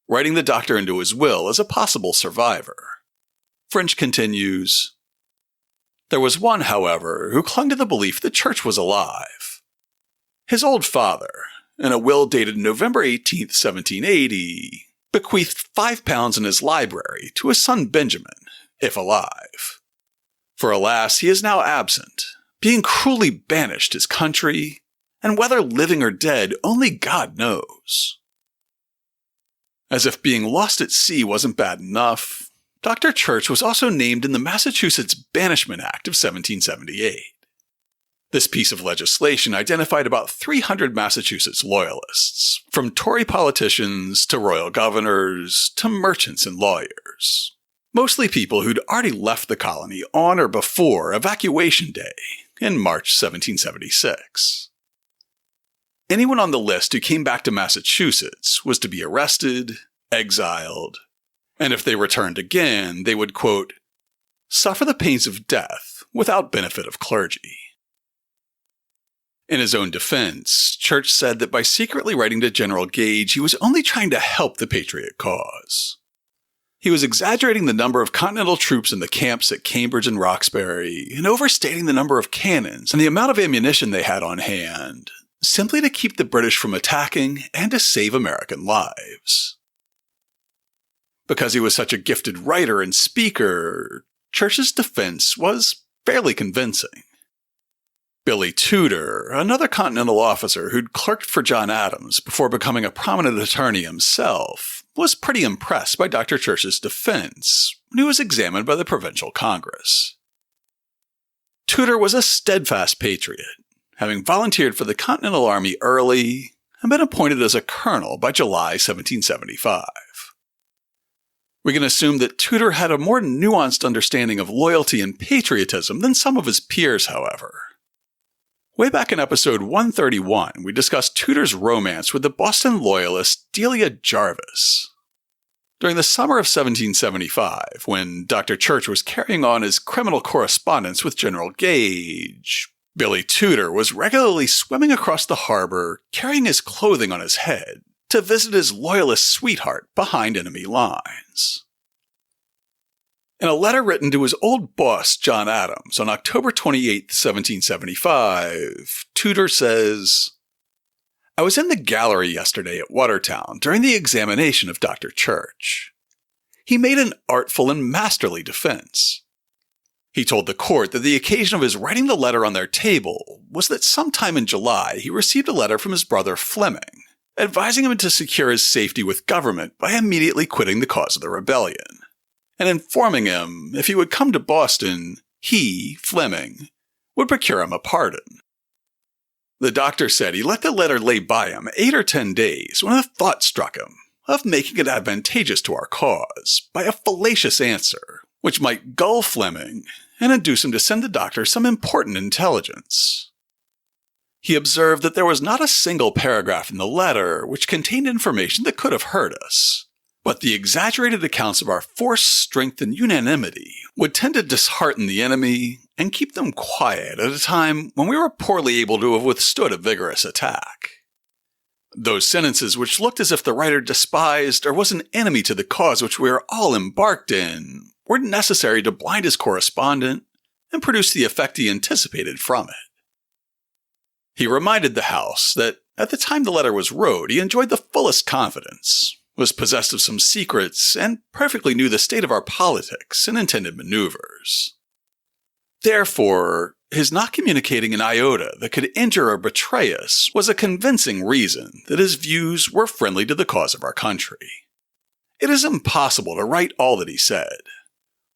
writing the doctor into his will as a possible survivor. French continues, "There was one, however, who clung to the belief that Church was alive. His old father, in a will dated November 18, 1780, bequeathed £5 in his library to his son Benjamin, if alive. For alas, he is now absent, being cruelly banished his country, and whether living or dead, only God knows." As if being lost at sea wasn't bad enough, Dr. Church was also named in the Massachusetts Banishment Act of 1778. This piece of legislation identified about 300 Massachusetts loyalists, from Tory politicians to royal governors to merchants and lawyers, mostly people who'd already left the colony on or before Evacuation Day in March 1776. Anyone on the list who came back to Massachusetts was to be arrested, exiled, and if they returned again, they would, quote, suffer the pains of death without benefit of clergy. In his own defense, Church said that by secretly writing to General Gage, he was only trying to help the patriot cause. He was exaggerating the number of Continental troops in the camps at Cambridge and Roxbury, and overstating the number of cannons and the amount of ammunition they had on hand, simply to keep the British from attacking and to save American lives. Because he was such a gifted writer and speaker, Church's defense was fairly convincing. Billy Tudor, another Continental officer who'd clerked for John Adams before becoming a prominent attorney himself, was pretty impressed by Dr. Church's defense when he was examined by the Provincial Congress. Tudor was a steadfast patriot having volunteered for the Continental Army early and been appointed as a colonel by July 1775. We can assume that Tudor had a more nuanced understanding of loyalty and patriotism than some of his peers, however. Way back in episode 131, we discussed Tudor's romance with the Boston loyalist Delia Jarvis. During the summer of 1775, when Dr. Church was carrying on his criminal correspondence with General Gage, Billy Tudor was regularly swimming across the harbor, carrying his clothing on his head, to visit his loyalist sweetheart behind enemy lines. In a letter written to his old boss, John Adams, on October 28, 1775, Tudor says, "I was in the gallery yesterday at Watertown during the examination of Dr. Church. He made an artful and masterly defense. He told the court that the occasion of his writing the letter on their table was that sometime in July he received a letter from his brother Fleming, advising him to secure his safety with government by immediately quitting the cause of the rebellion, and informing him if he would come to Boston, he, Fleming, would procure him a pardon. The doctor said he let the letter lay by him 8 or 10 days when a thought struck him of making it advantageous to our cause by a fallacious answer, which might gull Fleming and induce him to send the doctor some important intelligence. He observed that there was not a single paragraph in the letter which contained information that could have hurt us, but the exaggerated accounts of our force, strength, and unanimity would tend to dishearten the enemy and keep them quiet at a time when we were poorly able to have withstood a vigorous attack. Those sentences which looked as if the writer despised or was an enemy to the cause which we are all embarked in were necessary to blind his correspondent and produce the effect he anticipated from it. He reminded the House that at the time the letter was wrote, he enjoyed the fullest confidence, was possessed of some secrets, and perfectly knew the state of our politics and intended maneuvers. Therefore, his not communicating an iota that could injure or betray us was a convincing reason that his views were friendly to the cause of our country. It is impossible to write all that he said.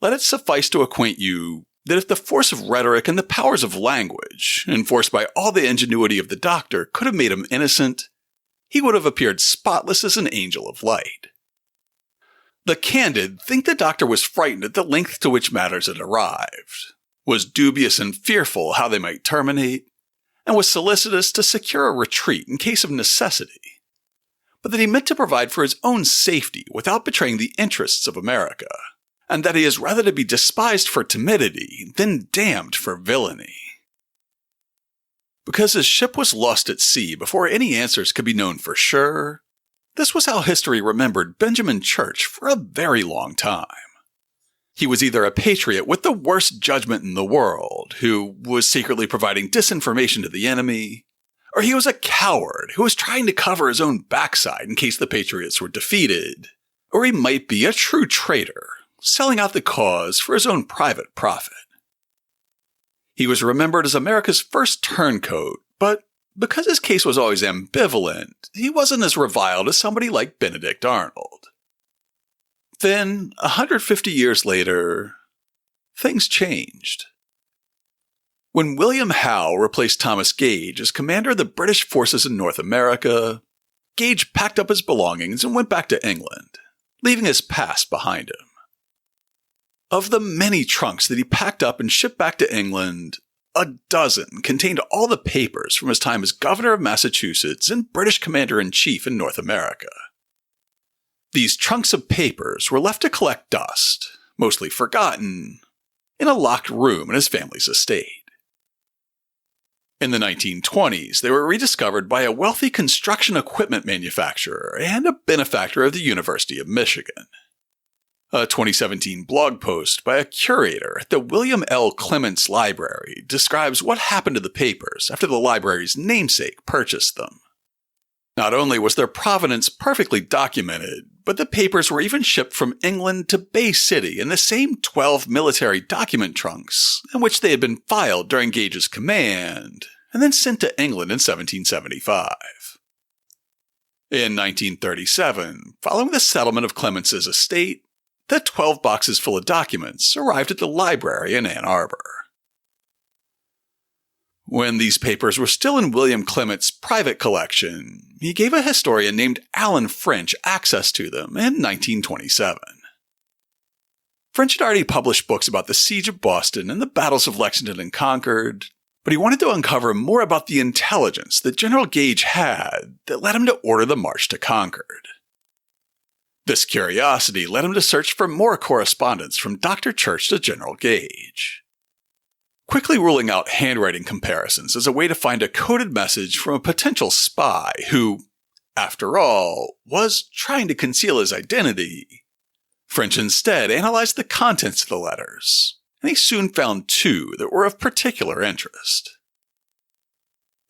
Let it suffice to acquaint you that if the force of rhetoric and the powers of language, enforced by all the ingenuity of the doctor, could have made him innocent, he would have appeared spotless as an angel of light. The candid think the doctor was frightened at the length to which matters had arrived, was dubious and fearful how they might terminate, and was solicitous to secure a retreat in case of necessity, but that he meant to provide for his own safety without betraying the interests of America, and that he is rather to be despised for timidity than damned for villainy. Because his ship was lost at sea before any answers could be known for sure, this was how history remembered Benjamin Church for a very long time. He was either a patriot with the worst judgment in the world, who was secretly providing disinformation to the enemy, or he was a coward who was trying to cover his own backside in case the patriots were defeated, or he might be a true traitor, selling out the cause for his own private profit. He was remembered as America's first turncoat, but because his case was always ambivalent, he wasn't as reviled as somebody like Benedict Arnold. Then, 150 years later, things changed. When William Howe replaced Thomas Gage as commander of the British forces in North America, Gage packed up his belongings and went back to England, leaving his past behind him. Of the many trunks that he packed up and shipped back to England, a dozen contained all the papers from his time as governor of Massachusetts and British commander-in-chief in North America. These trunks of papers were left to collect dust, mostly forgotten, in a locked room in his family's estate. In the 1920s, they were rediscovered by a wealthy construction equipment manufacturer and a benefactor of the University of Michigan. A 2017 blog post by a curator at the William L. Clements Library describes what happened to the papers after the library's namesake purchased them. Not only was their provenance perfectly documented, but the papers were even shipped from England to Bay City in the same 12 military document trunks in which they had been filed during Gage's command, and then sent to England in 1775. In 1937, following the settlement of Clements's estate, the 12 boxes full of documents arrived at the library in Ann Arbor. When these papers were still in William Clement's private collection, he gave a historian named Alan French access to them in 1927. French had already published books about the Siege of Boston and the battles of Lexington and Concord, but he wanted to uncover more about the intelligence that General Gage had that led him to order the march to Concord. This curiosity led him to search for more correspondence from Dr. Church to General Gage, quickly ruling out handwriting comparisons as a way to find a coded message from a potential spy who, after all, was trying to conceal his identity. French instead analyzed the contents of the letters, and he soon found two that were of particular interest.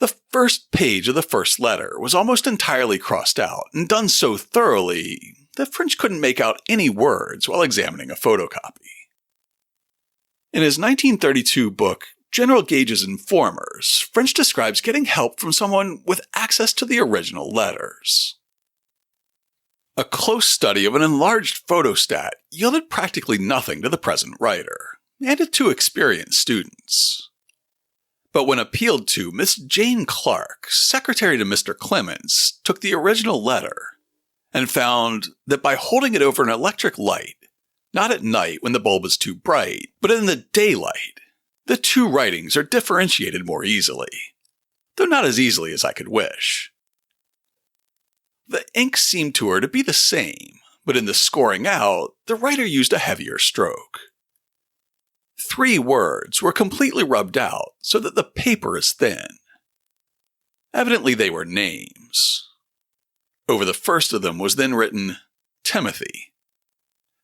The first page of the first letter was almost entirely crossed out, and done so thoroughly that French couldn't make out any words while examining a photocopy. In his 1932 book, General Gage's Informers, French describes getting help from someone with access to the original letters. A close study of an enlarged photostat yielded practically nothing to the present writer, and to two experienced students. But when appealed to, Miss Jane Clark, secretary to Mr. Clements, took the original letter and found that by holding it over an electric light, not at night when the bulb is too bright, but in the daylight, the two writings are differentiated more easily, though not as easily as I could wish. The ink seemed to her to be the same, but in the scoring out, the writer used a heavier stroke. 3 words were completely rubbed out so that the paper is thin. Evidently they were names. Over the first of them was then written Timothy,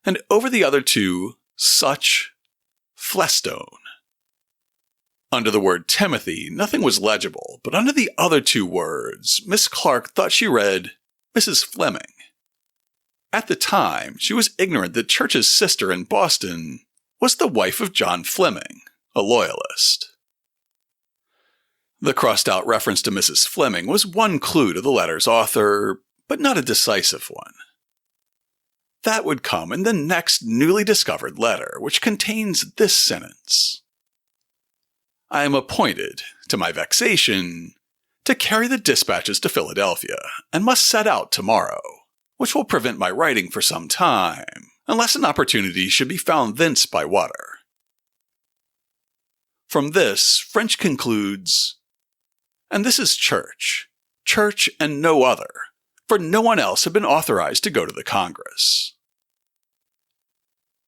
and over the other 2, such, Flestone. Under the word Timothy, nothing was legible, but under the other 2 words, Miss Clark thought she read Mrs. Fleming. At the time, she was ignorant that Church's sister in Boston was the wife of John Fleming, a loyalist. The crossed-out reference to Mrs. Fleming was one clue to the letter's author, but not a decisive one. That would come in the next newly discovered letter, which contains this sentence: I am appointed, to my vexation, to carry the dispatches to Philadelphia, and must set out tomorrow, which will prevent my writing for some time, unless an opportunity should be found thence by water. From this, French concludes, and this is Church and no other, for no one else had been authorized to go to the Congress.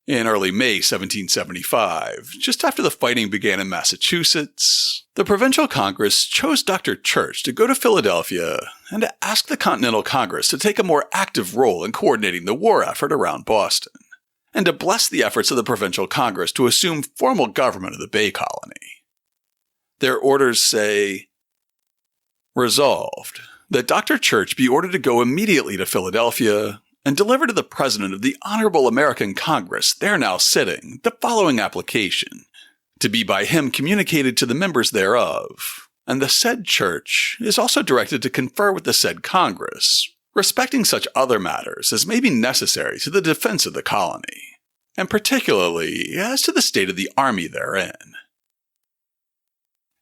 In early May 1775, just after the fighting began in Massachusetts, the Provincial Congress chose Dr. Church to go to Philadelphia and to ask the Continental Congress to take a more active role in coordinating the war effort around Boston, and to bless the efforts of the Provincial Congress to assume formal government of the Bay Colony. Their orders say, resolved that Dr. Church be ordered to go immediately to Philadelphia and deliver to the President of the Honorable American Congress there now sitting the following application, to be by him communicated to the members thereof, and the said Church is also directed to confer with the said Congress respecting such other matters as may be necessary to the defense of the colony, and particularly as to the state of the army therein.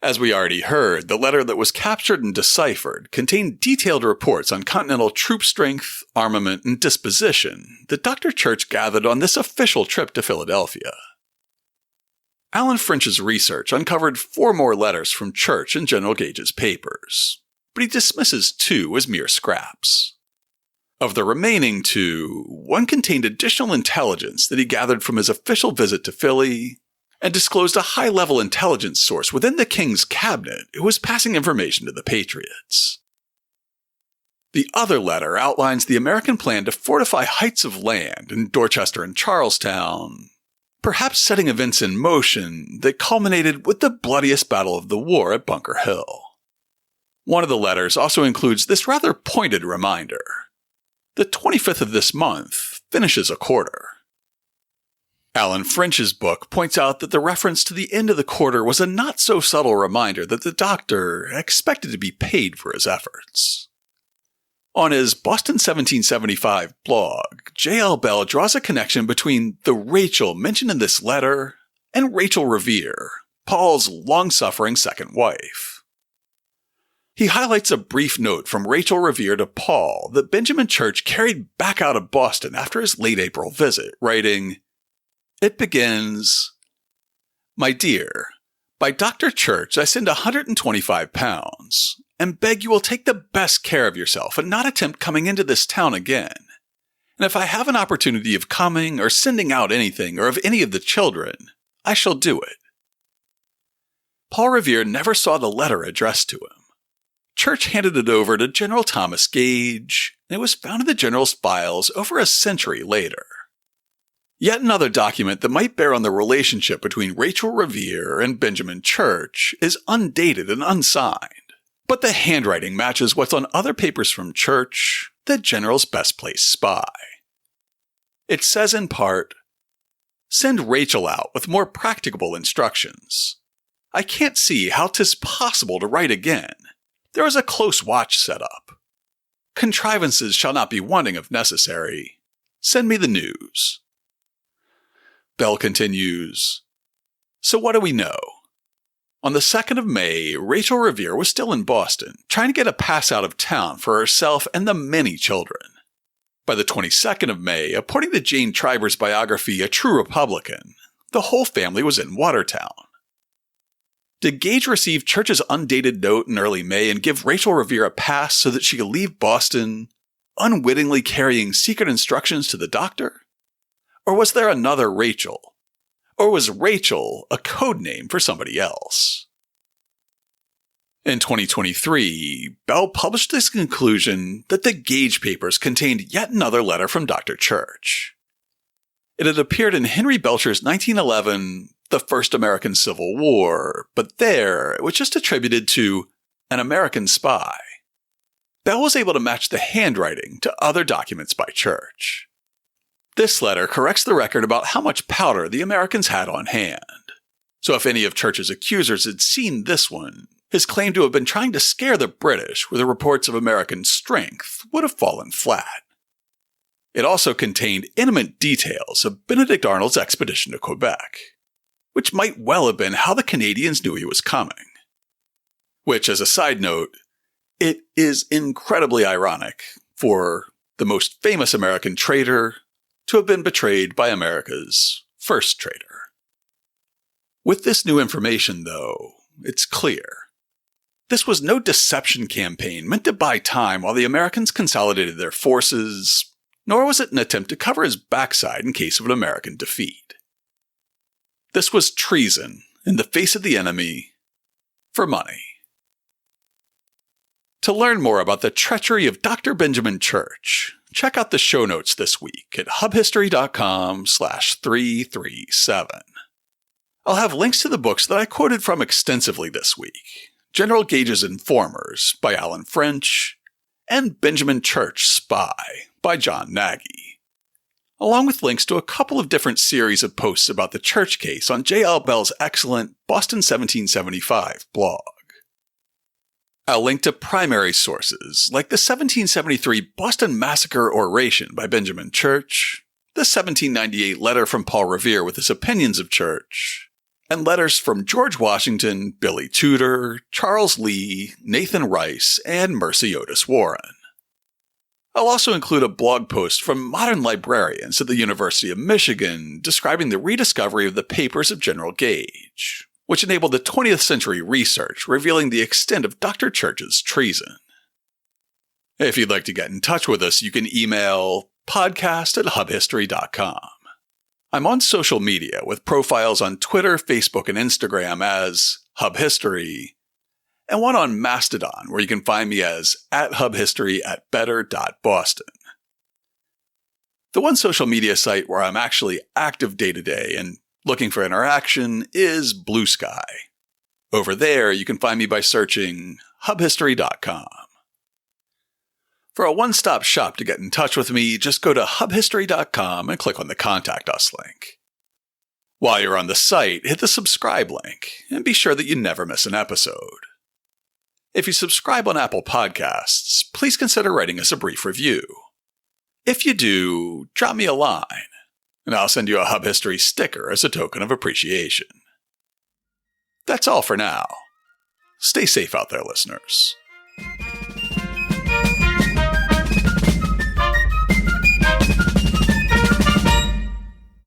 As we already heard, the letter that was captured and deciphered contained detailed reports on Continental troop strength, armament, and disposition that Dr. Church gathered on this official trip to Philadelphia. Alan French's research uncovered 4 more letters from Church in General Gage's papers, but he dismisses 2 as mere scraps. Of the remaining 2, one contained additional intelligence that he gathered from his official visit to Philly, and disclosed a high-level intelligence source within the king's cabinet who was passing information to the patriots. The other letter outlines the American plan to fortify heights of land in Dorchester and Charlestown, perhaps setting events in motion that culminated with the bloodiest battle of the war at Bunker Hill. One of the letters also includes this rather pointed reminder: the 25th of this month finishes a quarter. Alan French's book points out that the reference to the end of the quarter was a not-so-subtle reminder that the doctor expected to be paid for his efforts. On his Boston 1775 blog, J.L. Bell draws a connection between the Rachel mentioned in this letter and Rachel Revere, Paul's long-suffering second wife. He highlights a brief note from Rachel Revere to Paul that Benjamin Church carried back out of Boston after his late April visit, writing, "It begins, 'My dear, by Dr. Church I send 125 pounds, and beg you will take the best care of yourself and not attempt coming into this town again. And if I have an opportunity of coming or sending out anything or of any of the children, I shall do it.'" Paul Revere never saw the letter addressed to him. Church handed it over to General Thomas Gage, and it was found in the general's files over a century later. Yet another document that might bear on the relationship between Rachel Revere and Benjamin Church is undated and unsigned, but the handwriting matches what's on other papers from Church, the general's best-placed spy. It says in part, "Send Rachel out with more practicable instructions. I can't see how 'tis possible to write again. There is a close watch set up. Contrivances shall not be wanting if necessary. Send me the news." Bell continues, "So what do we know? On the 2nd of May, Rachel Revere was still in Boston, trying to get a pass out of town for herself and the many children. By the 22nd of May, according to Jane Triber's biography, A True Republican, the whole family was in Watertown. Did Gage receive Church's undated note in early May and give Rachel Revere a pass so that she could leave Boston, unwittingly carrying secret instructions to the doctor? Or was there another Rachel? Or was Rachel a code name for somebody else?" In 2023, Bell published this conclusion that the Gage papers contained yet another letter from Dr. Church. It had appeared in Henry Belcher's 1911 The First American Civil War, but there it was just attributed to an American spy. Bell was able to match the handwriting to other documents by Church. This letter corrects the record about how much powder the Americans had on hand. So if any of Church's accusers had seen this one, his claim to have been trying to scare the British with the reports of American strength would have fallen flat. It also contained intimate details of Benedict Arnold's expedition to Quebec, which might well have been how the Canadians knew he was coming. Which, as a side note, it is incredibly ironic for the most famous American traitor to have been betrayed by America's first traitor. With this new information, though, it's clear. This was no deception campaign meant to buy time while the Americans consolidated their forces, nor was it an attempt to cover his backside in case of an American defeat. This was treason in the face of the enemy for money. To learn more about the treachery of Dr. Benjamin Church, check out the show notes this week at hubhistory.com/337. I'll have links to the books that I quoted from extensively this week: General Gage's Informers by Alan French and Benjamin Church Spy by John Nagy, along with links to a couple of different series of posts about the Church case on J.L. Bell's excellent Boston 1775 blog. I'll link to primary sources like the 1773 Boston Massacre oration by Benjamin Church, the 1798 letter from Paul Revere with his opinions of Church, and letters from George Washington, Billy Tudor, Charles Lee, Nathan Rice, and Mercy Otis Warren. I'll also include a blog post from modern librarians at the University of Michigan describing the rediscovery of the papers of General Gage, which enabled the 20th century research revealing the extent of Dr. Church's treason. If you'd like to get in touch with us, you can email podcast@hubhistory.com. I'm on social media with profiles on Twitter, Facebook, and Instagram as hubhistory, and one on Mastodon where you can find me as @hubhistory@better.boston. The one social media site where I'm actually active day to day and looking for interaction is Blue Sky. Over there, you can find me by searching hubhistory.com. For a one-stop shop to get in touch with me, just go to hubhistory.com and click on the Contact Us link. While you're on the site, hit the subscribe link and be sure that you never miss an episode. If you subscribe on Apple Podcasts, please consider writing us a brief review. If you do, drop me a line, and I'll send you a Hub History sticker as a token of appreciation. That's all for now. Stay safe out there, listeners.